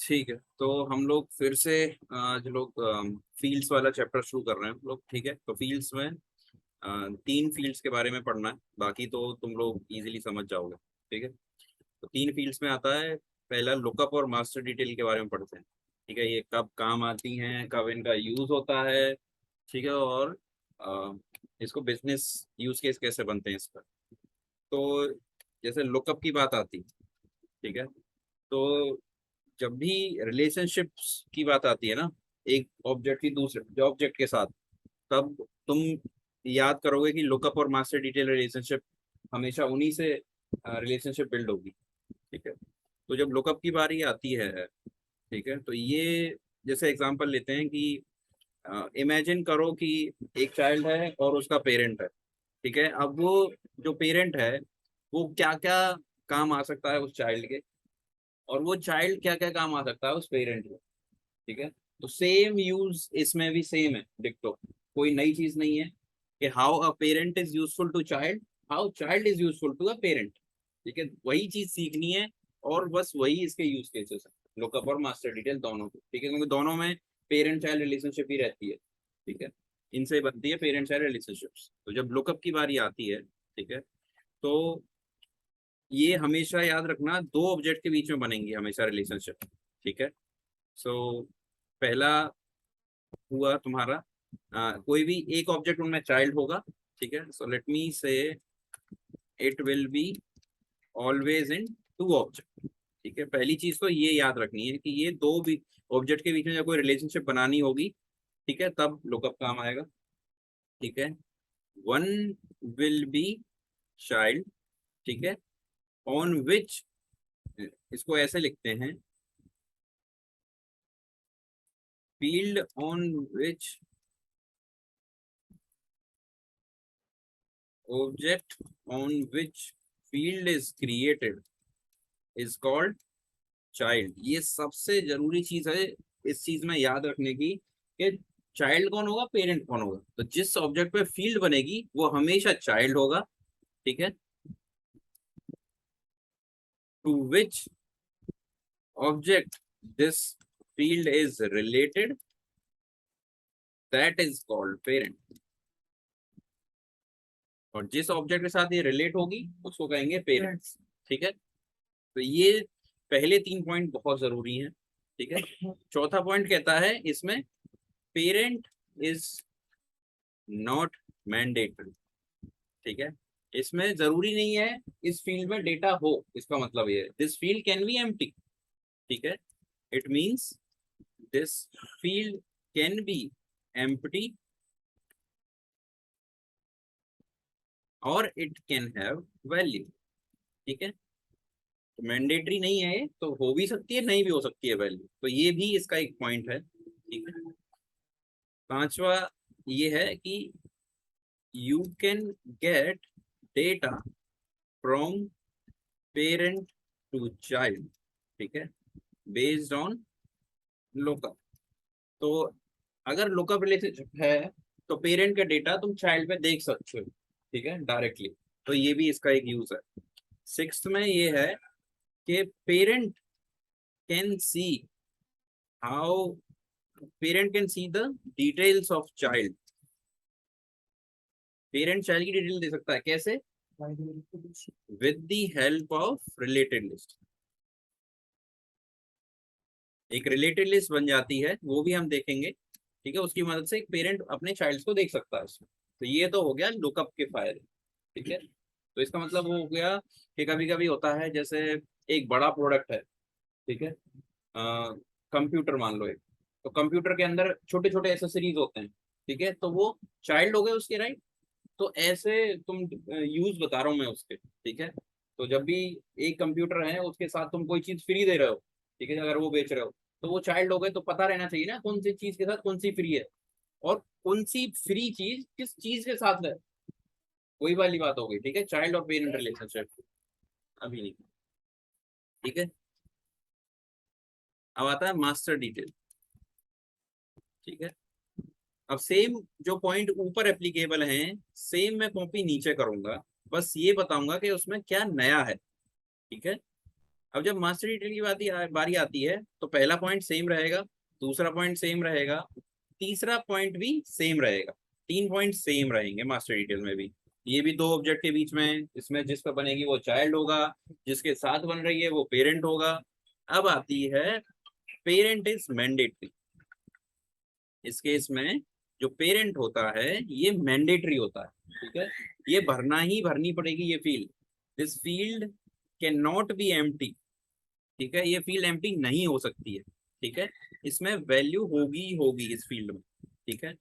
ठीक है, तो हम लोग फिर से जो लोग फील्ड्स वाला चैप्टर शुरू कर रहे हैं हम लोग। ठीक है, तो फील्ड्स में 3 फील्ड्स के बारे में पढ़ना है, बाकी तो तुम लोग इजीली समझ जाओगे। ठीक है, तो 3 फील्ड्स में आता है। पहला लुकअप और मास्टर डिटेल के बारे में पढ़ते हैं। ठीक है, ये कब काम आती हैं, कब इनका यूज होता है। ठीक है, और अ, इसको बिजनेस यूज केस कैसे बनते हैं इसका। तो जैसे लुकअप की बात आती, ठीक है, तो जब भी रिलेशनशिप्स की बात आती है ना, एक ऑब्जेक्ट की दूसरे ऑब्जेक्ट के साथ, तब तुम याद करोगे कि लुकअप और मास्टर डिटेल रिलेशनशिप हमेशा उन्हीं से रिलेशनशिप बिल्ड होगी। ठीक है, तो जब लुकअप की बारी आती है, ठीक है, तो ये जैसे एग्जांपल लेते हैं कि इमेजिन करो कि एक चाइल्ड है और उसका पेरेंट है। ठीक है, अब वो जो पेरेंट है वो क्या क्या काम आ सकता है उस चाइल्ड के, और वो चाइल्ड क्या क्या काम आ सकता है उस पेरेंट के। ठीक है, तो सेम यूज इसमें भी सेम है, डिक्टो, कोई नई चीज नहीं है कि how a parent is useful to child, how child is useful to a parent. ठीक है, वही चीज सीखनी है, और बस वही इसके यूज केसेस है, लुकअप और मास्टर डिटेल दोनों को। ठीक है, क्योंकि दोनों में पेरेंट चाइल्ड रिलेशनशिप ही रहती है। ठीक है, इनसे बनती है पेरेंट चाइल्ड रिलेशनशिप्स। तो जब लुकअप की बारी आती है, ठीक है, तो ये हमेशा याद रखना, 2 ऑब्जेक्ट के बीच में बनेंगी हमेशा रिलेशनशिप। ठीक है, सो पहला हुआ तुम्हारा, कोई भी एक ऑब्जेक्ट उनमें चाइल्ड होगा। ठीक है, सो लेट मी से it will be always in 2 object. ठीक है, पहली चीज तो ये याद रखनी है कि ये दो भी ऑब्जेक्ट के बीच में जब कोई रिलेशनशिप बनानी होगी, ठीक है, तब लुकअप काम आएगा। ठीक है, वन विल बी चाइल्ड। ठीक है, ऑन विच, इसको ऐसे लिखते हैं, field on which object on which field is created is called child. ये सबसे जरूरी चीज है इस चीज में याद रखने की, कि चाइल्ड कौन होगा, पेरेंट कौन होगा। तो जिस ऑब्जेक्ट पे फील्ड बनेगी वो हमेशा चाइल्ड होगा। ठीक है, to which object this field is related, that is called parent. और जिस ऑब्जेक्ट के साथ ये रिलेट होगी उसको कहेंगे पेरेंट्स। ठीक है, तो ये पहले 3 पॉइंट बहुत जरूरी हैं। ठीक है, चौथा पॉइंट कहता है इसमें, पेरेंट इज नॉट मैंडेटरी। ठीक है, इसमें जरूरी नहीं है इस फील्ड में डेटा हो, इसका मतलब ये है this field can be empty. ठीक है, it means this field can be empty, और इट कैन हैव वैल्यू। ठीक है, तो मैंडेटरी नहीं है ये, तो हो भी सकती है, नहीं भी हो सकती है वैल्यू, तो ये भी इसका एक पॉइंट है। ठीक है, पांचवा ये है कि you can get data from parent to child. ठीक है, बेस्ड ऑन लुकअप। तो अगर लुकअप रिलेशनशिप है तो पेरेंट का डेटा तुम चाइल्ड पे देख सकते हो। ठीक है, डायरेक्टली। तो ये भी इसका एक यूज है। सिक्स्थ में ये है कि parent can see how, parent can see the details of child. Parent child की डिटेल दे सकता है, कैसे, with the help of related list. एक रिलेटेड लिस्ट बन जाती है, वो भी हम देखेंगे। ठीक है, उसकी मदद से एक पेरेंट अपने चाइल्ड को देख सकता है उसमें। तो ये तो हो गया लुकअप के फायदे। ठीक है, तो इसका मतलब वो हो गया कि कभी कभी होता है, जैसे एक बड़ा प्रोडक्ट है। ठीक है, कंप्यूटर मान लो एक, तो कंप्यूटर के अंदर छोटे छोटे एसेसरीज होते हैं। ठीक है, तो वो चाइल्ड हो गए उसके, राइट। तो ऐसे तुम यूज बता रहा हूँ मैं उसके। ठीक है, तो जब भी एक कंप्यूटर है उसके साथ तुम कोई चीज फ्री दे रहे हो, ठीक है, अगर वो बेच रहे हो, तो वो चाइल्ड हो गए, तो पता रहना चाहिए ना कौन सी चीज के साथ कौन सी फ्री है, और कौन सी फ्री चीज किस चीज के साथ है। वही वाली बात हो गई। ठीक है, चाइल्ड और पेरेंट रिलेशनशिप अभी नहीं। ठीक है, अब आता है मास्टर डिटेल। ठीक है, अब सेम जो पॉइंट ऊपर एप्लीकेबल हैं, सेम मैं कॉपी नीचे करूंगा, बस ये बताऊंगा कि उसमें क्या नया है। ठीक है, अब जब मास्टर डिटेल की बारी आती है तो पहला पॉइंट सेम रहेगा, दूसरा पॉइंट सेम रहेगा, तीसरा पॉइंट भी सेम रहेगा, 3 पॉइंट सेम रहेंगे मास्टर डिटेल में भी। ये भी दो ऑब्जेक्ट के बीच में, इसमें जिस पर बनेगी वो चाइल्ड होगा, जिसके साथ बन रही है वो पेरेंट होगा। अब आती है पेरेंट इज मैंडेटरी। इस केस में जो पेरेंट होता है ये मैंडेटरी होता है, ठीक है, ये भरना ही भरनी पड़ेगी ये field. This field can not be empty, ठीक है, ये फील्ड एम्प्टी नहीं हो सकती है, ठीक है, इसमें वैल्यू होगी ही होगी इस फील्ड में, ठीक है।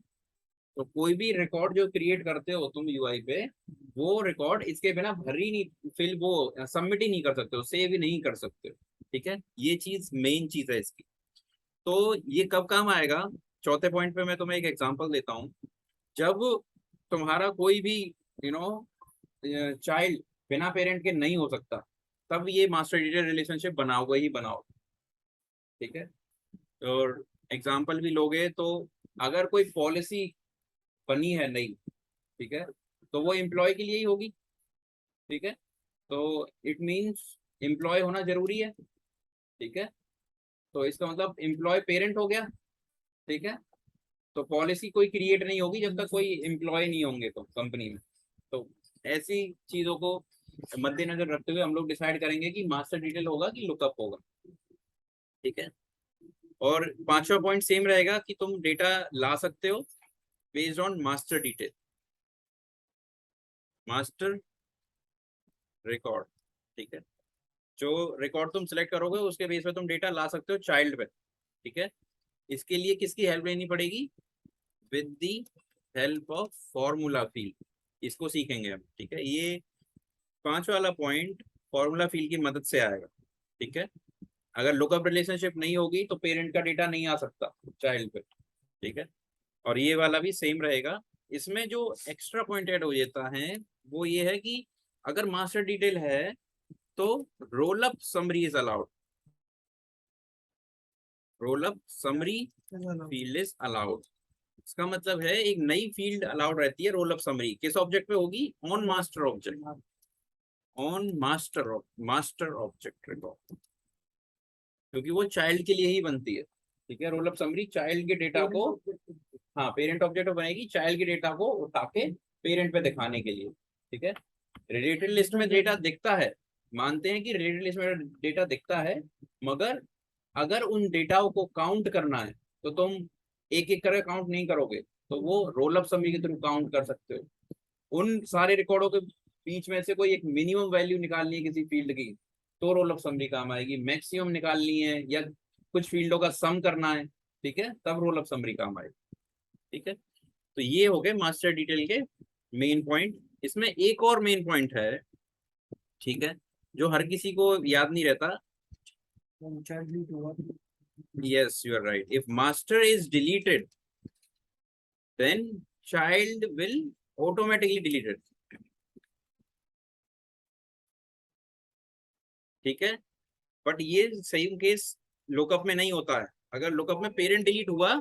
तो कोई भी रिकॉर्ड जो क्रिएट करते हो तुम यूआई पे, वो रिकॉर्ड इसके बिना भर ही नहीं, फिल वो सबमिट ही नहीं कर सकते हो, सेव ही नहीं कर सकते हो, ठीक है। ये चीज मेन चीज है इसकी। तो ये कब काम आएगा? चौथे पॉइंट पे मैं तुम्हें एक एग्जांपल देता हूँ। जब तुम्हारा कोई भी यू नो चाइल्ड बिना पेरेंट के नहीं हो सकता, तब ये मास्टर डिटेल रिलेशनशिप बनाओगे ही बनाओगे, ठीक है। और एग्जांपल भी लोगे तो अगर कोई पॉलिसी बनी है नई, ठीक है, तो वो एम्प्लॉय के लिए ही होगी, ठीक है। तो इट मीन्स एम्प्लॉय होना जरूरी है, ठीक है। तो इसका मतलब एम्प्लॉय पेरेंट हो गया, ठीक है। तो पॉलिसी कोई क्रिएट नहीं होगी जब तक कोई एम्प्लॉय नहीं होंगे तो कंपनी में। तो ऐसी चीजों को मद्देनजर रखते हुए हम लोग डिसाइड करेंगे कि मास्टर डिटेल होगा कि लुकअप होगा, ठीक है। और पांचवा पॉइंट सेम रहेगा कि तुम डेटा ला सकते हो based on master detail, master record, ठीक है। जो रिकॉर्ड तुम सिलेक्ट करोगे उसके बेस पे तुम डेटा ला सकते हो चाइल्ड पे, ठीक है। इसके लिए किसकी हेल्प लेनी पड़ेगी? With the help of formula field, इसको सीखेंगे हम, ठीक है। ये पांचवा वाला पॉइंट फॉर्मूला फील्ड की मदद से आएगा, ठीक है। अगर लुकअप रिलेशनशिप नहीं होगी तो पेरेंट का डेटा नहीं आ सकता चाइल्ड पे, ठीक है। और ये वाला भी सेम रहेगा। इसमें जो एक्स्ट्रा पॉइंट ऐड हो जाता है वो ये है कि अगर मास्टर डिटेल है तो roll up summary is allowed, roll up summary field is allowed. इसका मतलब है एक नई फील्ड अलाउड रहती है रोल अप समरी, किस ऑब्जेक्ट पे होगी? On master object, on master object record, क्योंकि वो चाइल्ड के लिए ही बनती है, ठीक है। रोल अप समरी चाइल्ड के डेटा को, हाँ पेरेंट ऑब्जेक्ट बनेगी चाइल्ड के डेटा को उठा के पेरेंट पे दिखाने के लिए, ठीक है। रिलेटेड लिस्ट में डेटा दिखता है, मानते हैं कि रिलेटेड लिस्ट में डेटा दिखता है, मगर अगर उन डेटाओं को काउंट करना है तो तुम एक एक करके काउंट नहीं करोगे, तो वो रोल अप समरी के थ्रू काउंट कर सकते हो। उन सारे रिकॉर्डों के बीच में से कोई एक मिनिमम वैल्यू निकालनी है किसी फील्ड की, तो रोल अप समरी काम आएगी। मैक्सिमम निकालनी है या कुछ फील्डों का सम करना है, ठीक है, तब रोल अप समरी काम आएगी, ठीक है। तो ये हो गए मास्टर डिटेल के मेन पॉइंट। इसमें एक और मेन पॉइंट है, ठीक है, जो हर किसी को याद नहीं रहता। Yes you are right, if master is deleted then child will automatically deleted, ठीक है। बट ये सेम केस लुकअप में नहीं होता है। अगर लुकअप में पेरेंट डिलीट हुआ,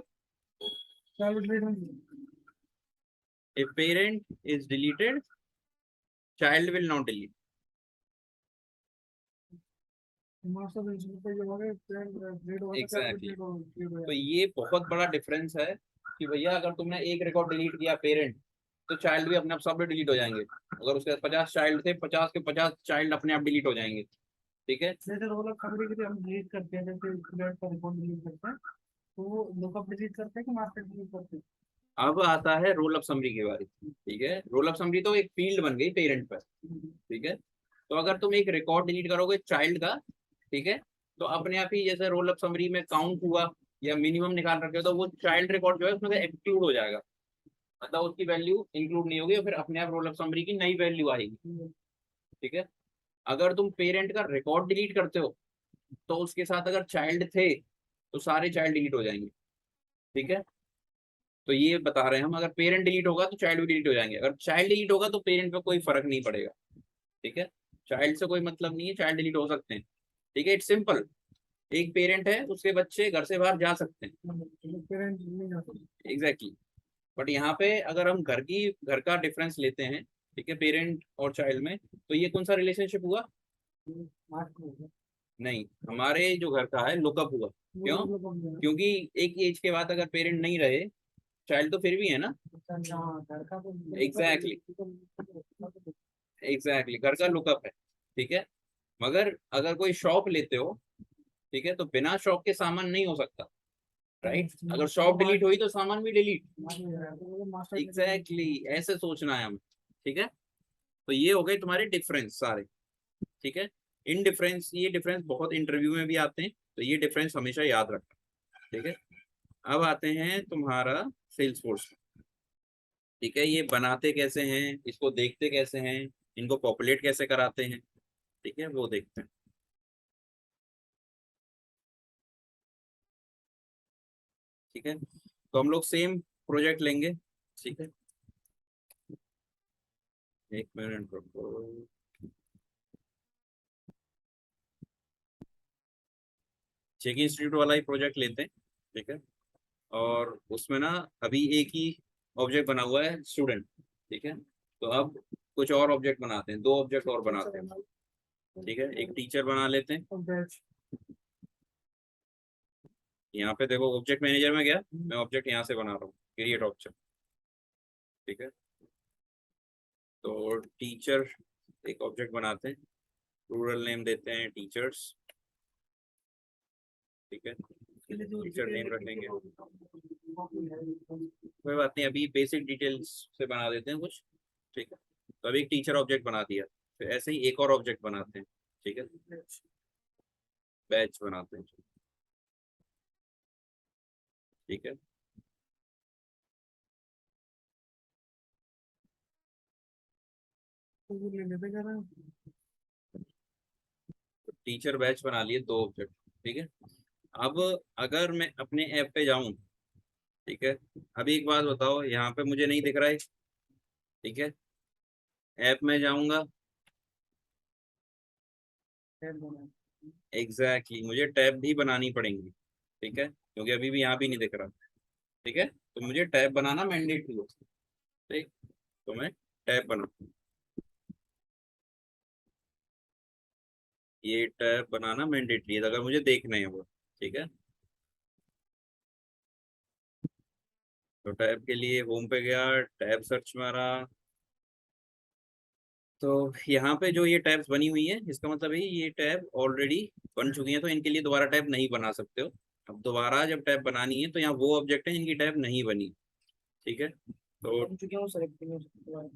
if parent is deleted child will not delete. Exactly, तो ये बहुत बड़ा डिफरेंस है कि भैया अगर तुमने एक रिकॉर्ड डिलीट किया पेरेंट, तो चाइल्ड भी अपने आप सब डिलीट हो जाएंगे। अगर उसके 50 चाइल्ड थे, 50 के 50 चाइल्ड अपने आप डिलीट हो जाएंगे, ठीक है। जैसे रोल ऑफ समरी के लिए हम डिलीट करते हैं, जैसे स्टूडेंट का रिकॉर्ड डिलीट करते हैं, तो वो लुकअप डिलीट करते हैं कि मास्टर डिलीट करते हैं? अब आता है रोल अप समरी के बारे में, ठीक है। रोल अप समरी तो एक फील्ड बन गई पेरेंट पर, ठीक है। तो अगर तुम एक रिकॉर्ड डिलीट करोगे चाइल्ड का, ठीक है, तो अपने आप ही जैसे रोल अप समरी में काउंट हुआ या मिनिमम निकाल रखे हो, तो वो चाइल्ड रिकॉर्ड जो है उसमें एक्सक्लूड हो जाएगा, मतलब उसकी वैल्यू इंक्लूड नहीं होगी और फिर अपने आप रोल अप समरी की नई वैल्यू आएगी, ठीक है। अगर तुम पेरेंट का रिकॉर्ड डिलीट करते हो तो उसके साथ अगर चाइल्ड थे तो सारे चाइल्ड डिलीट हो जाएंगे, ठीक है। तो ये बता रहे हैं हम, अगर पेरेंट डिलीट होगा तो चाइल्ड भी डिलीट हो जाएंगे, अगर चाइल्ड डिलीट होगा तो पेरेंट पे कोई फर्क नहीं पड़ेगा, ठीक है। चाइल्ड से कोई मतलब नहीं है, चाइल्ड डिलीट हो सकते हैं, ठीक है। इट्स सिंपल, एक पेरेंट है उसके बच्चे घर से बाहर जा सकते हैं, पेरेंट नहीं जाते। एग्जैक्टली। बट यहाँ पे अगर हम घर का डिफरेंस लेते हैं, ठीक है, पेरेंट और चाइल्ड में, तो ये कौन सा रिलेशनशिप हुआ? मास्टर नहीं, हमारे जो घर का है लुकअप हुआ। क्यों? क्योंकि एक एज के बाद अगर पेरेंट नहीं रहे, चाइल्ड तो फिर भी है ना। एग्जैक्टली, एग्जैक्टली घर का लुकअप है। ठीक है, मगर अगर कोई शॉप लेते हो, ठीक है, तो बिना शॉप के सामान नहीं हो सकता, राइट? अगर शॉप डिलीट हुई तो सामान भी डिलीट। एग्जैक्टली ऐसे सोचना है हमें। ठीक है, तो ये हो गए तुम्हारे डिफरेंस सारे। ठीक है, इन डिफरेंस, ये डिफरेंस बहुत इंटरव्यू में भी आते हैं, तो ये डिफरेंस हमेशा याद रखना। ठीक है, अब आते हैं तुम्हारा सेल्स फोर्स। ठीक है, ये बनाते कैसे हैं, इसको देखते कैसे हैं, इनको पॉपुलेट कैसे कराते हैं, ठीक है, वो देखते हैं। ठीक है, तो हम लोग सेम प्रोजेक्ट लेंगे। ठीक है, एक मिनट रुको। चेक इंस्टीट्यूट वाला ही प्रोजेक्ट लेते हैं। ठीक है, और उसमें ना अभी एक ही ऑब्जेक्ट बना हुआ है, स्टूडेंट। ठीक है, तो अब कुछ और ऑब्जेक्ट बनाते हैं, दो ऑब्जेक्ट और बनाते हैं। ठीक है, एक टीचर बना लेते हैं। यहाँ पे देखो ऑब्जेक्ट मैनेजर में गया, मैं ऑब्जेक्ट यहाँ से बना रहा हूँ, क्रिएट ऑब्जेक्ट। ठीक है, तो टीचर एक ऑब्जेक्ट बनाते हैं, रूरल नेम देते हैं टीचर्स। ठीक है, टीचर नेम रखेंगे, कोई बात नहीं, अभी बेसिक डिटेल्स से बना देते हैं कुछ। ठीक है, तो अभी एक टीचर ऑब्जेक्ट बना दिया, फिर ऐसे ही एक और ऑब्जेक्ट बनाते हैं। ठीक है, बैच बनाते हैं। ठीक है, तो टीचर बैच बना लिए, दो ऑब्जेक्ट। ठीक है, अब अगर मैं अपने ऐप पे जाऊं, ठीक है, अभी एक बात बताओ, यहाँ पे मुझे नहीं दिख रहा है। ठीक है, ऐप में जाऊंगा, एग्जैक्टली मुझे टैब भी बनानी पड़ेंगी। ठीक है, क्योंकि अभी भी यहाँ भी नहीं दिख रहा। ठीक है, तो मुझे टैब बनाना मैंडेटरी है। ठीक, तो मैं टैब बना, ये टैब बनाना मैंडेटरी है अगर मुझे देखना है वो। ठीक है, तो टैब के लिए होम पे गया, टैब सर्च मारा, तो यहाँ पे जो ये टैब्स बनी हुई है, इसका मतलब है ये टैब ऑलरेडी बन चुकी हैं, तो इनके लिए दोबारा टैब नहीं बना सकते हो। अब दोबारा जब टैब बनानी है तो यहाँ वो ऑब्जेक्ट है जिनकी टैब नहीं बनी। ठीक है, तो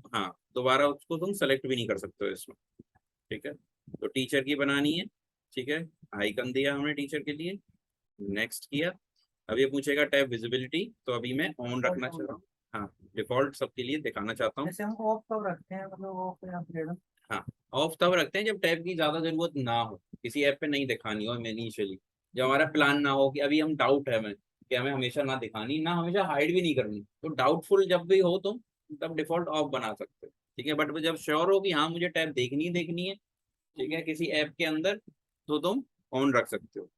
हाँ, दोबारा उसको तुम सेलेक्ट भी नहीं कर सकते हो इसमें। ठीक है, तो टीचर की बनानी है। ठीक है, आइकन दिया हमने टीचर के लिए, नेक्स्ट किया। अब ये पूछेगा टैब विजिबिलिटी, तो अभी मैं ऑन रखना चाह रहा हूँ। हाँ, डिफॉल्ट सबके लिए दिखाना चाहता हूँ। जैसे हम ऑफ कब रखते हैं, मतलब ऑफ या फ्रीडम? हाँ, ऑफ तब रखते हैं जब टैब की ज्यादा जरूरत ना हो, किसी ऐप पे नहीं दिखानी हो हमें इनिशियली, जब हमारा प्लान ना हो कि अभी हम डाउट है हमें कि हमें हमेशा ना दिखानी, ना हमेशा हाइड भी नहीं करनी, तो डाउटफुल जब भी हो तुम, तब डिफॉल्ट ऑफ बना सकते हो। ठीक है, बट जब श्योर हो कि हाँ मुझे टैब देखनी ही देखनी है, ठीक है, किसी ऐप के अंदर, तो तुम ऑन रख सकते हो।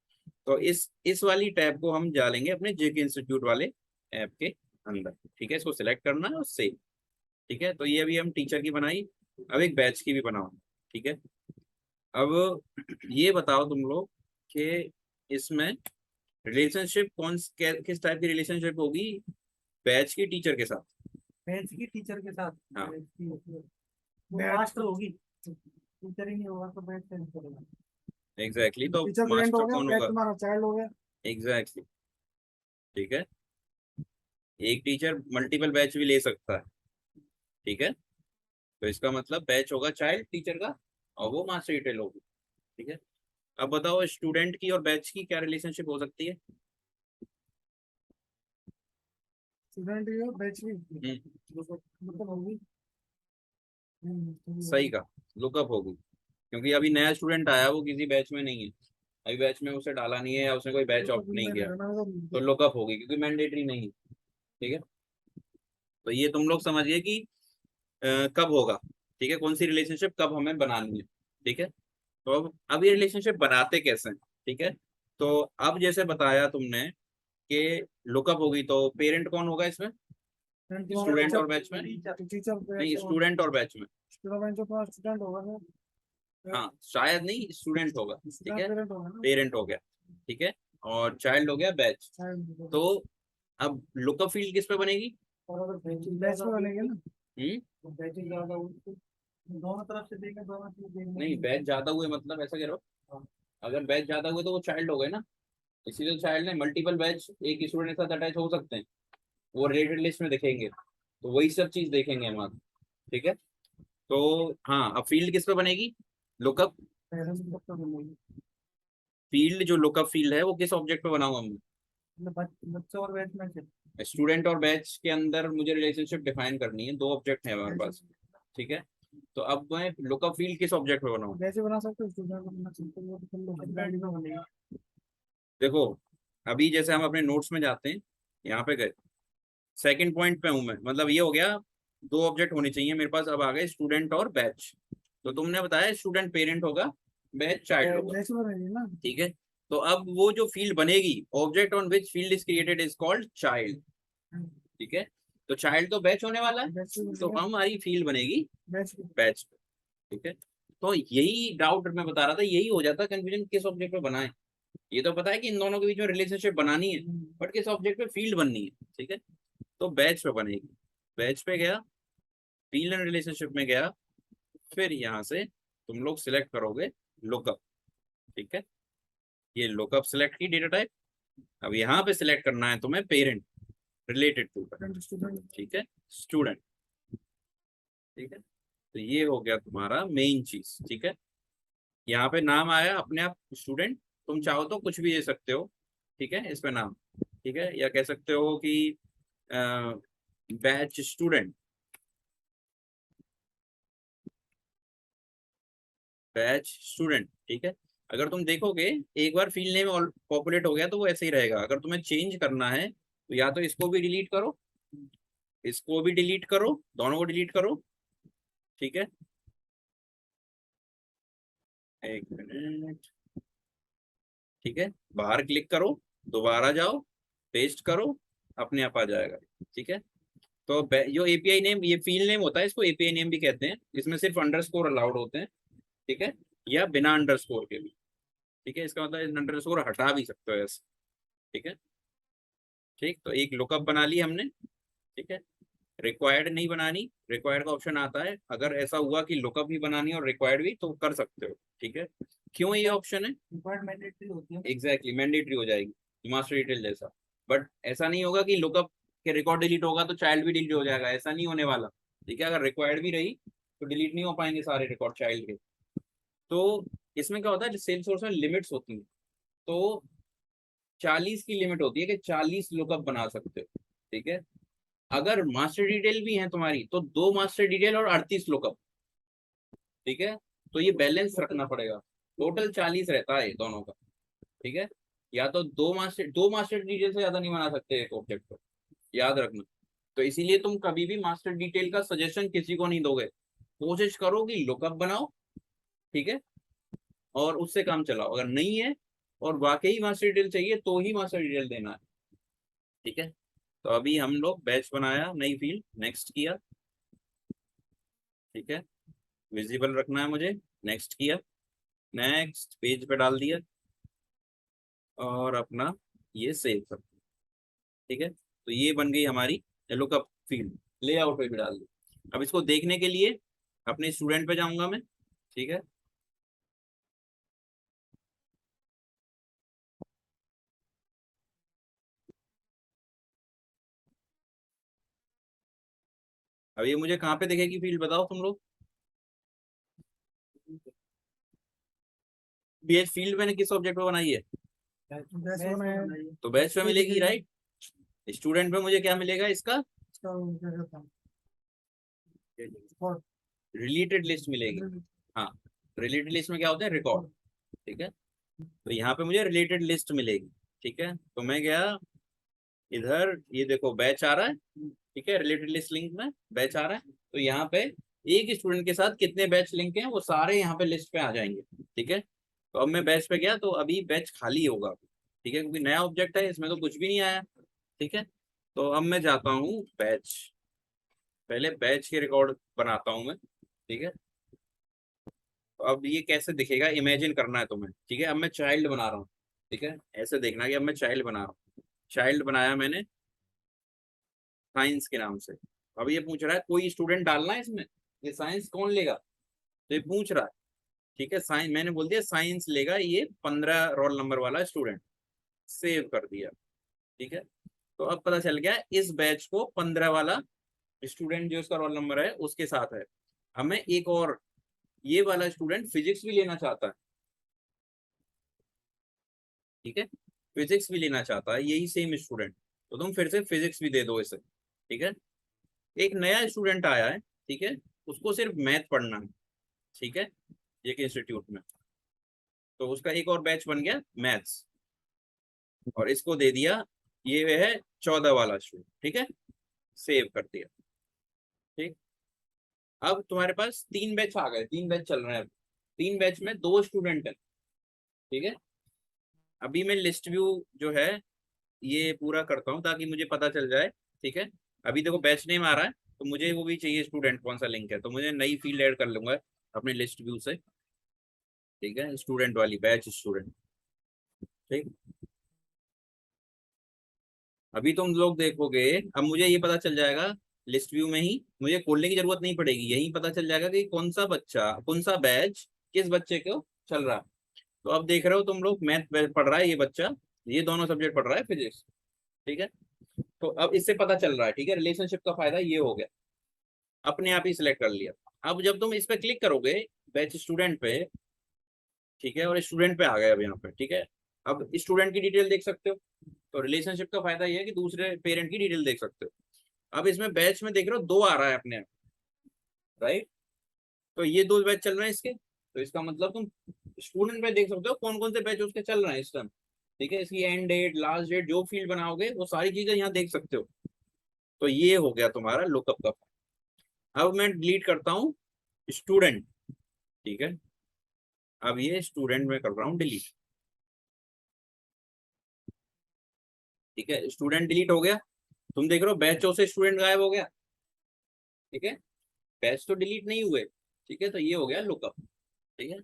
तो इस वाली टैब को हम डालेंगे अपने जेके इंस्टीट्यूट वाले ऐप के अंदर। ठीक है, इसको सिलेक्ट करना है और सेव। ठीक है, तो ये अभी हम टीचर की बनाई, अब एक बैच की भी बनाओ। ठीक है, अब ये बताओ तुम लोग कि इसमें रिलेशनशिप किस टाइप की रिलेशनशिप होगी बैच की टीचर के साथ। बेंच की टीचर के साथ? हाँ, मास्टर होगी, टीचर ही नहीं होगा तो बेंच चेंज करेगा। एग्जैक्टली, तो टीचर पेरेंट हो मास्टर गया, कौन बेंच होगा? तुम्हारा चाइल्ड हो गया। एग्जैक्टली, ठीक है, एक टीचर मल्टीपल बैच भी ले सकता है। ठीक है, तो इसका मतलब बैच होगा चाइल्ड टीचर का, और वो मास्टर डिटेल होगी। ठीक है, अब बताओ स्टूडेंट की और बैच की क्या रिलेशनशिप हो सकती है? स्टूडेंट ही हो, बेंच भी मतलब होगी। सही का, लुकअप होगी, क्योंकि अभी नया स्टूडेंट आया, वो किसी बैच में नहीं है, अभी बैच में उसे डाला नहीं है या उसने कोई बैच ऑफ नहीं किया, तो लुकअप होगी क्योंकि मैंडेटरी नहीं है। ठीक है, तो ये तुम लोग समझिए कि कब होगा। ठीक है, कौन सी रिलेशनशिप कब हमें बनानी है। ठीक है, तो अब ये रिलेशनशिप बनाते कैसे हैं? ठीक है, तो अब जैसे बताया तुमने कि लुकअप होगी, तो पेरेंट कौन होगा इसमें? स्टूडेंट और बैच में? टीचर नहीं, स्टूडेंट और बैच में। स्टूडेंट जो स्टूडेंट होगा, हाँ शायद नहीं, स्टूडेंट होगा, ठीक है, पेरेंट होगा ना। पेरेंट हो गया, ठीक है, और चाइल्ड हो गया बैच। child तो अब लुकअप फील्ड किस पे बनेगी? और अगर बैच में बनेगा ना, हम्म, तो बैच ज्यादा हो तो दोनों तरफ से देखें, दोनों चीज देखने नहीं को बैच ज्यादा हुए मतलब ऐसा कह रहे हो? हाँ। अगर बैच ज्यादा हुए तो वो चाइल्ड हो गए ना, इसीलिए चाइल्ड ने मल्टीपल बैच एक स्टूडेंट के साथ अटैच हो सकते हैं, वो रेटेड लिस्ट में दिखेंगे, तो वही सब चीज देखेंगे हम आगे, ठीक है। तो हाँ, अब फील्ड किस पे बनेगी? लुकअप पेरेंट्स लोग तो मिलेंगे, फील्ड, जो लुकअप फील्ड है वो किस ऑब्जेक्ट पे बनाऊंगा मैं? मतलब बच्चों और बैच में से स्टूडेंट और बैच के अंदर मुझे रिलेशनशिप डिफाइन करनी है, दो ऑब्जेक्ट है हमारे पास, ठीक है। तो अब मैं लुकअप फील्ड किस ऑब्जेक्ट पे बनाऊं? वैसे बना सकते हो, स्टूडेंट को बना सकते हो, वो तो तुम लोग गाइड में बनेगा। देखो, अभी जैसे हम अपने नोट्स में जाते हैं, यहाँ पे गए, सेकंड पॉइंट पे हूं मैं, मतलब ये हो गया, दो ऑब्जेक्ट होने चाहिए मेरे पास, अब आ गए स्टूडेंट और बैच। तो तुमने बताया स्टूडेंट पेरेंट होगा, बैच चाइल्ड होगा, बैच में बनेगी ना। ठीक है। तो अब वो जो फील्ड बनेगी, object on which field is created is called child, ठीक है। तो चाइल्ड तो बैच होने वाला है, बैच में तो बनेगा, हमारी फील्ड बनेगी बैच बैच, ठीक है। तो यही डाउट मैं बता रहा था, यही हो जाता है कंफ्यूजन, किस ऑब्जेक्ट पे बनाए। ये तो पता है कि इन दोनों के बीच में रिलेशनशिप बनानी है, बट किस ऑब्जेक्ट पे फील्ड बननी है, ठीक है। तो बैच पे बनेगी, बैच पे गया, फील्ड एंड रिलेशनशिप में गया, फिर यहाँ से तुम लोग सिलेक्ट करोगे लुकअप, ठीक है। ये लुकअप सिलेक्ट की डेटा टाइप। अब यहाँ पे सिलेक्ट करना है तुम्हें पेरेंट, रिलेटेड टू का, स्टूडेंट। ठीक है, स्टूडेंट, ठीक है। तो ये हो गया तुम्हारा मेन चीज, ठीक है। यहाँ पे नाम आया अपने आप स्टूडेंट, तुम चाहो तो कुछ भी दे सकते हो, ठीक है, इस पे नाम, ठीक है, या कह सकते हो कि बैच स्टूडेंट, बैच स्टूडेंट, ठीक है। अगर तुम देखोगे एक बार फील्ड नेम पॉपुलेट हो गया तो वो ऐसे ही रहेगा, अगर तुम्हें चेंज करना है तो या तो इसको भी डिलीट करो, इसको भी डिलीट करो, दोनों को डिलीट करो, ठीक है। एक मिनट, ठीक है, बाहर क्लिक करो, दोबारा जाओ, पेस्ट करो, अपने आप आ जाएगा, ठीक है। तो जो एपीआई नेम, ये फील्ड नेम होता है, इसको एपीआई नेम भी कहते हैं, इसमें सिर्फ अंडरस्कोर अलाउड होते हैं, ठीक है, या बिना अंडरस्कोर के भी, ठीक है। इसका मतलब अंडरस्कोर हटा भी सकते हो ऐसे, ठीक है। ठीक, तो एक लुकअप बना ली हमने, ठीक है। रिक्वायर्ड नहीं बनानी, रिक्वायर्ड का ऑप्शन आता है, अगर ऐसा हुआ कि लुकअप भी बनानी और रिक्वायर्ड भी, तो कर सकते हो, ठीक है। क्यों ये ऑप्शन है? रिक्वायर्ड मैंडेटरी होती है। एग्जैक्टली, मैंडेटरी हो जाएगी मास्टर डिटेल जैसा, बट ऐसा नहीं होगा कि लुकअप के रिकॉर्ड डिलीट होगा तो चाइल्ड भी डिलीट हो जाएगा, ऐसा नहीं होने वाला, ठीक है। अगर रिक्वायर्ड भी रही तो डिलीट नहीं हो पाएंगे सारे रिकॉर्ड चाइल्ड के। तो इसमें क्या होता है, सेल्स सोर्स में लिमिट्स होती हैं, तो 40 की लिमिट होती है कि 40 लुकअप बना सकते हो, ठीक है। अगर मास्टर डिटेल भी है तुम्हारी तो दो मास्टर डिटेल और 38 लुकअप, ठीक है। तो ये बैलेंस रखना पड़ेगा, टोटल 40 रहता है दोनों का, ठीक है। या तो दो मास्टर डिटेल से ज्यादा नहीं बना सकते एक ऑब्जेक्ट को, याद रखना। तो इसीलिए तुम कभी भी मास्टर डिटेल का सजेशन किसी को नहीं दोगे, कोशिश करो कि लुकअप बनाओ, ठीक है, और उससे काम चलाओ। अगर नहीं है और वाकई मास्टर डिटेल चाहिए तो ही मास्टर डिटेल देना है, ठीक है। तो अभी हम लोग बैच बनाया, नई फील्ड नेक्स्ट किया, ठीक है, विजिबल रखना है मुझे, नेक्स्ट किया, नेक्स्ट पेज पे डाल दिया, और अपना ये सेव कर, ठीक है। तो ये बन गई हमारी लुकअप फील्ड, लेआउट पे भी डाल दी। अब इसको देखने के लिए अपने स्टूडेंट पे जाऊंगा मैं, ठीक है। अब ये मुझे कहाँ पे दिखेगी फील्ड, बताओ तुम लोग। ये फील्ड मैंने किस ऑब्जेक्ट पे बनाई है? बैच में तो बैच पे मिलेगी, राइट। स्टूडेंट पे मुझे क्या मिलेगा इसका? रिलेटेड लिस्ट मिलेगी, हाँ। रिलेटेड लिस्ट में क्या होता है, रिकॉर्ड, ठीक है। तो यहाँ पे मुझे रिलेटेड लिस्ट मिलेगी, ठीक है। तो मैं गया इधर, ये देखो बैच आ रहा है, ठीक है, रिलेटेड लिस्ट लिंक में बैच आ रहा है, तो यहाँ पे एक स्टूडेंट के साथ कितने बैच लिंक हैं वो सारे यहाँ पे लिस्ट पे आ जाएंगे, ठीक है। तो अब मैं बैच पे गया तो अभी बैच खाली होगा, ठीक है, क्योंकि नया ऑब्जेक्ट है, इसमें तो कुछ भी नहीं आया, ठीक है। तो अब मैं जाता हूँ बैच, पहले बैच के रिकॉर्ड बनाता हूँ मैं, ठीक है। तो अब ये कैसे दिखेगा, इमेजिन करना है तुम्हें, ठीक है। अब मैं चाइल्ड बना रहा हूँ, ठीक है, ऐसे देखना कि अब मैं चाइल्ड बना रहा हूँ। चाइल्ड बनाया मैंने साइंस के नाम से। अब ये पूछ रहा है कोई स्टूडेंट डालना है इसमें, ये साइंस कौन लेगा, तो ये पूछ रहा है, ठीक है। साइंस मैंने बोल दिया साइंस लेगा ये 15 रोल नंबर वाला स्टूडेंट, सेव कर दिया, ठीक है। तो अब पता चल गया इस बैच को 15 वाला स्टूडेंट जो उसका रोल नंबर है उसके साथ है। अब मैं एक और, ये वाला स्टूडेंट फिजिक्स भी लेना चाहता है, ठीक है, फिजिक्स भी लेना चाहता है यही सेम स्टूडेंट, तो तुम फिर से फिजिक्स भी दे दो इसे, ठीक है। एक नया स्टूडेंट आया है, ठीक है, उसको सिर्फ मैथ पढ़ना है, ठीक है, एक इंस्टीट्यूट में, तो उसका एक और बैच बन गया मैथ्स, और इसको दे दिया ये है 14 वाला स्टूडेंट, ठीक है, सेव कर दिया, ठीक। अब तुम्हारे पास 3 बैच आ गए, 3 बैच चल रहे हैं, 3 बैच में 2 स्टूडेंट है, ठीक है। अभी मैं लिस्ट व्यू जो है ये पूरा करता हूँ ताकि मुझे पता चल जाए, ठीक है। अभी देखो बैच नेम आ रहा है, तो मुझे वो भी चाहिए स्टूडेंट कौन सा लिंक है, तो मुझे नई फील्ड ऐड कर लूंगा अपने लिस्ट व्यू से, ठीक है, स्टूडेंट वाली बैच स्टूडेंट, ठीक। अभी तुम लोग देखोगे, अब मुझे ये पता चल जाएगा लिस्ट व्यू में ही, मुझे खोलने की जरूरत नहीं पड़ेगी, यही पता चल जाएगा कि कौन सा बच्चा कौन सा बैच किस बच्चे को चल रहा है। तो अब देख रहे हो तुम लोग मैथ पढ़ रहा है ये बच्चा, ये दोनों सब्जेक्ट पढ़ रहा है फिजिक्स, ठीक है। तो अब इससे पता चल रहा है, ठीक है, रिलेशनशिप का फायदा ये हो गया, अपने आप ही सिलेक्ट कर लिया। अब जब तुम इस पे क्लिक करोगे बैच स्टूडेंट पे, ठीक है, और स्टूडेंट पे आ गए अब यहाँ पे, ठीक है। अब स्टूडेंट की डिटेल देख सकते हो, तो रिलेशनशिप का फायदा ये है कि दूसरे पेरेंट की डिटेल देख सकते हो। अब इसमें बैच में देख रहे हो 2 आ रहा है अपने आप, राइट, तो ये 2 बैच चल रहे हैं इसके, तो इसका मतलब तुम स्टूडेंट पे देख सकते हो कौन कौन से बैच उसके चल रहे हैं इस टाइम, ठीक है। इसकी एंड डेट लास्ट डेट जो फील्ड बनाओगे वो सारी चीजें यहाँ देख सकते हो। तो ये हो गया तुम्हारा लुकअप का। अब मैं डिलीट करता हूँ स्टूडेंट, ठीक है, अब ये स्टूडेंट में कर रहा हूँ डिलीट, ठीक है, स्टूडेंट डिलीट हो गया। तुम देख रहे हो बैचों से स्टूडेंट गायब हो गया, ठीक है, बैच तो डिलीट नहीं हुए, ठीक है, तो ये हो गया लुकअप, ठीक है।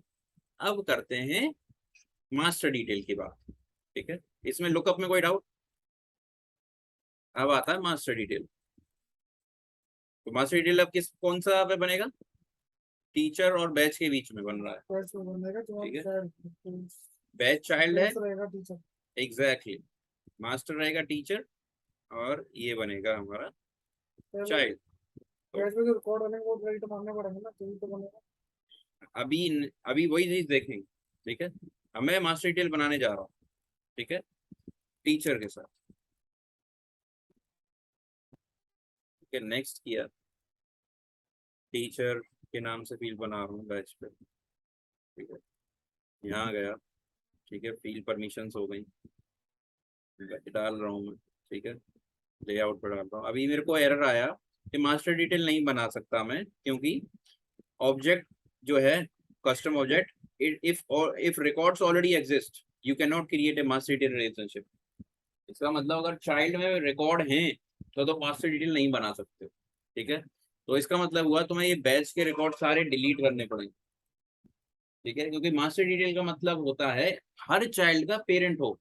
अब करते हैं मास्टर डिटेल की बात, ठीक है, इसमें लुकअप में कोई डाउट। अब आता है मास्टर डिटेल, तो मास्टर डिटेल अब किस कौन सा पे बनेगा, टीचर और बैच के बीच में बन रहा है, बैच में बनेगा जो ठीक है, चाइल्ड बैच चाइल्ड है, रहेगा टीचर। एग्जैक्टली, मास्टर रहेगा टीचर और ये बनेगा हमारा चाइल्ड। बैच में जो रिकॉर्ड होने वो राइट मारने पड़ेंगे ना, तभी तो बनेगा। अभी अभी वही चीज देखेंगे, ठीक है। अब मैं मास्टर डिटेल बनाने जा रहा हूँ, ठीक है, टीचर के साथ, ठीक है, नेक्स्ट किया, टीचर के नाम से फील्ड बना रहा हूँ बैच पे, ठीक है, यहाँ गया, ठीक है, फील्ड परमिशंस हो गई, डाल रहा हूँ मैं, ठीक है, लेआउट पर डाल रहा हूँ। अभी मेरे को एरर आया कि मास्टर डिटेल नहीं बना सकता मैं, क्योंकि ऑब्जेक्ट जो है custom object, if records already exist you can not create a master detail relationship. इसका मतलब अगर चाइल्ड में रिकॉर्ड हैं तो मास्टर डिटेल नहीं बना सकते, ठीक है। तो इसका मतलब हुआ तुम्हें ये बैच के रिकॉर्ड सारे डिलीट करने पड़ेंगे, ठीक है, क्योंकि मास्टर डिटेल का मतलब होता है हर चाइल्ड का पेरेंट हो,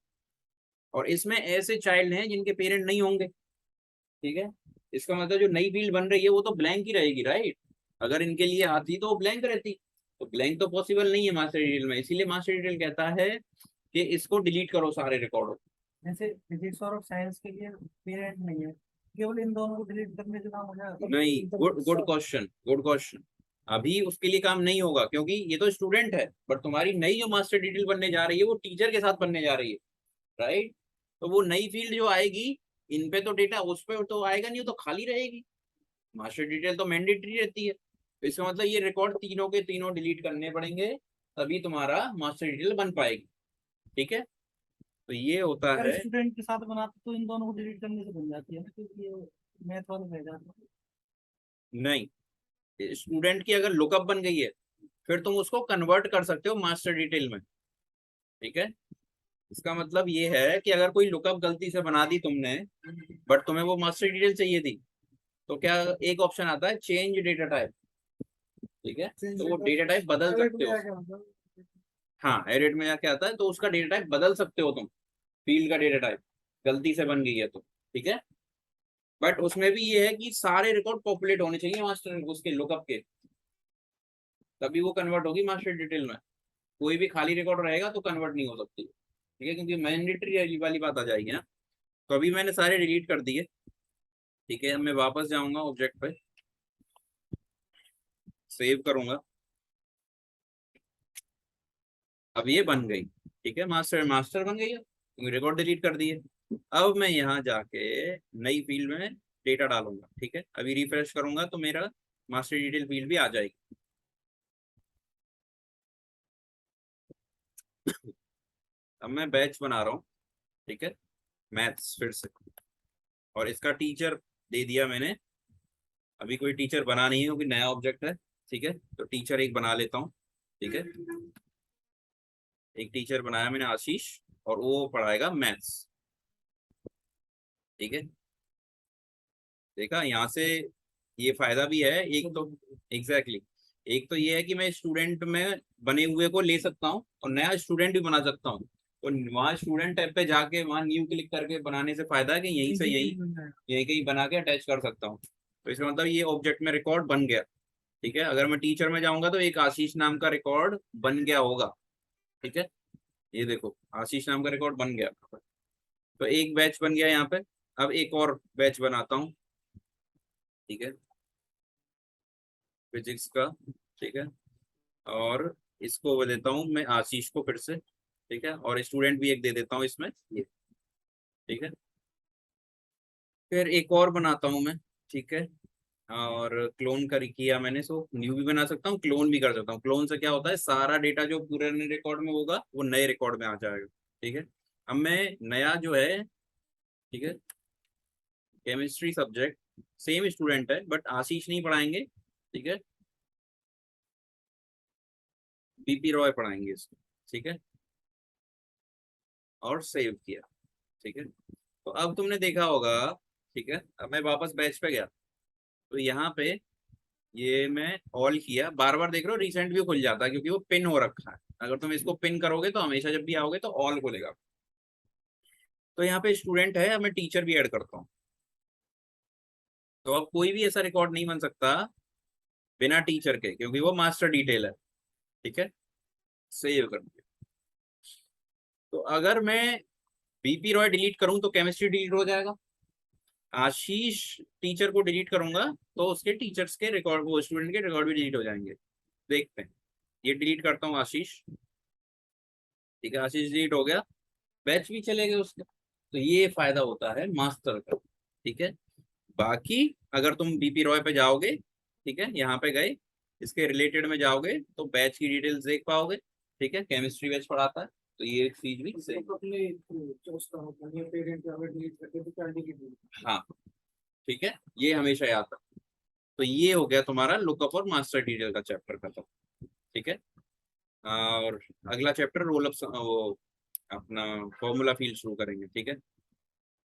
और इसमें ऐसे चाइल्ड हैं जिनके पेरेंट नहीं होंगे, ठीक है। इसका मतलब जो नई फील्ड बन रही है वो तो ब्लैंक ही रहेगी, राइट। अगर इनके लिए आती तो वो ब्लैंक रहती, तो ब्लैंक तो पॉसिबल नहीं है मास्टर डिटेल में, इसीलिए मास्टर डिटेल कहता है कि इसको डिलीट करो सारे रिकॉर्ड। जैसे फिजिक्स और साइंस के लिए पेरेंट नहीं है, केवल इन दोनों को डिलीट करने से काम हो जाएगा। नहीं, good good question, good question. अभी उसके लिए काम नहीं होगा क्योंकि ये तो स्टूडेंट है, बट तुम्हारी नई जो मास्टर डिटेल बनने जा रही है वो टीचर के साथ बनने जा रही है, राइट। तो वो नई फील्ड जो आएगी इन पे तो डेटा उस पे तो आएगा नहीं, वो तो खाली रहेगी, मास्टर डिटेल तो मैंडेटरी रहती है, तो इसका मतलब ये रिकॉर्ड तीनों के तीनों डिलीट करने पड़ेंगे, तभी तुम्हारा मास्टर डिटेल बन पाएगी, ठीक है। तो ये होता अगर है, स्टूडेंट के साथ बनाते तो इन दोनों को डिलीट करने से बन जाती है ना, क्योंकि ये मैथ वाले रह जाते हैं। नहीं, स्टूडेंट की अगर लुकअप बन गई है फिर तुम उसको कन्वर्ट कर सकते हो मास्टर डिटेल में, ठीक है। इसका मतलब ये है कि अगर कोई लुकअप गलती से बना दी तुमने, बट तुम्हें वो मास्टर डिटेल चाहिए थी, तो क्या एक ऑप्शन आता है चेंज डेटा टाइप, ठीक है, तो वो डेटा टाइप बदल सकते हो। हाँ, एडिट में जाके आता है, तो उसका डेटा टाइप बदल सकते हो तुम, फील्ड का डेटा टाइप गलती से बन गई है तो, ठीक है। बट उसमें भी ये है कि सारे रिकॉर्ड पॉपुलेट होने चाहिए मास्टर उसके लुकअप के, तभी वो कन्वर्ट होगी मास्टर डिटेल में। कोई भी खाली रिकॉर्ड रहेगा तो कन्वर्ट नहीं हो सकती, ठीक है, क्योंकि मैंडेटरी वाली बात आ जाएगी ना। तो अभी मैंने सारे डिलीट कर दिए, ठीक है। अब मैं वापस जाऊंगा ऑब्जेक्ट पे, सेव करूंगा, अब ये बन गई, ठीक है, मास्टर मास्टर बन गई है क्योंकि रिकॉर्ड डिलीट कर दिए। अब मैं यहाँ जाके नई फील्ड में डेटा डालूंगा, ठीक है। अभी रिफ्रेश करूंगा तो मेरा मास्टर डिटेल फील्ड भी आ जाएगी। अब मैं बैच बना रहा हूँ, ठीक है, मैथ्स फिर से, और इसका टीचर दे दिया मैंने। अभी कोई टीचर बना नहीं है क्योंकि नया ऑब्जेक्ट है, ठीक है, तो टीचर एक बना लेता हूँ, ठीक है। एक टीचर बनाया मैंने, आशीष, और वो पढ़ाएगा मैथ्स, ठीक है। देखा यहाँ से, ये फायदा भी है एक तो, एग्जैक्टली एक तो ये है कि मैं स्टूडेंट में बने हुए को ले सकता हूँ और नया स्टूडेंट भी बना सकता हूँ। तो वहाँ स्टूडेंट टैब पे जाके वहाँ न्यू क्लिक करके बनाने से फायदा है कि यहीं से यहीं यहीं कहीं बना के अटैच कर सकता हूँ। तो इसका मतलब ये ऑब्जेक्ट में रिकॉर्ड बन गया, ठीक है। अगर मैं टीचर में जाऊंगा तो एक आशीष नाम का रिकॉर्ड बन गया होगा, ठीक है। ये देखो आशीष नाम का रिकॉर्ड बन गया, तो एक बैच बन गया यहाँ पे। अब एक और बैच बनाता हूँ, ठीक है, फिजिक्स का, ठीक है, और इसको वो देता हूँ मैं आशीष को फिर से, ठीक है, और स्टूडेंट भी एक दे देता हूँ इसमें ये, ठीक है। फिर एक और बनाता हूँ मैं, ठीक है, और क्लोन कर किया मैंने, सो न्यू भी बना सकता हूँ, क्लोन भी कर सकता हूँ। क्लोन से क्या होता है, सारा डेटा जो पुराने रिकॉर्ड में होगा वो नए रिकॉर्ड में आ जाएगा, ठीक है। अब मैं नया जो है, ठीक है, केमिस्ट्री सब्जेक्ट सेम स्टूडेंट है बट आशीष नहीं पढ़ाएंगे, ठीक है, बीपी रॉय पढ़ाएंगे इसको, ठीक है, और सेव किया, ठीक है। तो अब तुमने देखा होगा, ठीक है, अब मैं वापस बैच पे गया, तो यहाँ पे ये मैं ऑल किया, बार बार देख रहे हो रिसेंट व्यू खुल जाता है क्योंकि वो पिन हो रखा है। अगर तुम इसको पिन करोगे तो हमेशा जब भी आओगे तो ऑल खुलेगा। तो यहाँ पे स्टूडेंट है, अब मैं टीचर भी ऐड करता हूँ। तो अब कोई भी ऐसा रिकॉर्ड नहीं बन सकता बिना टीचर के क्योंकि वो मास्टर डिटेल है, ठीक है। सेव कर दिया। तो अगर मैं बीपी रॉय डिलीट करूं तो केमिस्ट्री डिलीट हो जाएगा। आशीष टीचर को डिलीट करूंगा तो उसके टीचर्स के रिकॉर्ड, वो स्टूडेंट के रिकॉर्ड भी डिलीट हो जाएंगे। देखते हैं, ये डिलीट करता हूँ आशीष, ठीक है, आशीष डिलीट हो गया, बैच भी चले गए उसके। तो ये फायदा होता है मास्टर का, ठीक है। बाकी अगर तुम बीपी रॉय पे जाओगे, ठीक है, यहाँ पे गए, इसके रिलेटेड में जाओगे तो बैच की डिटेल्स देख पाओगे, ठीक है, केमिस्ट्री बैच पढ़ाता है, तो ये चीज भी सही। हाँ, ठीक है, ये हमेशा याद रखो। तो ये हो गया तुम्हारा लुकअप और मास्टर डिटेल का चैप्टर खत्म, ठीक है। और अगला चैप्टर रोल अप, वो अपना फॉर्मूला फील्ड शुरू करेंगे, ठीक है।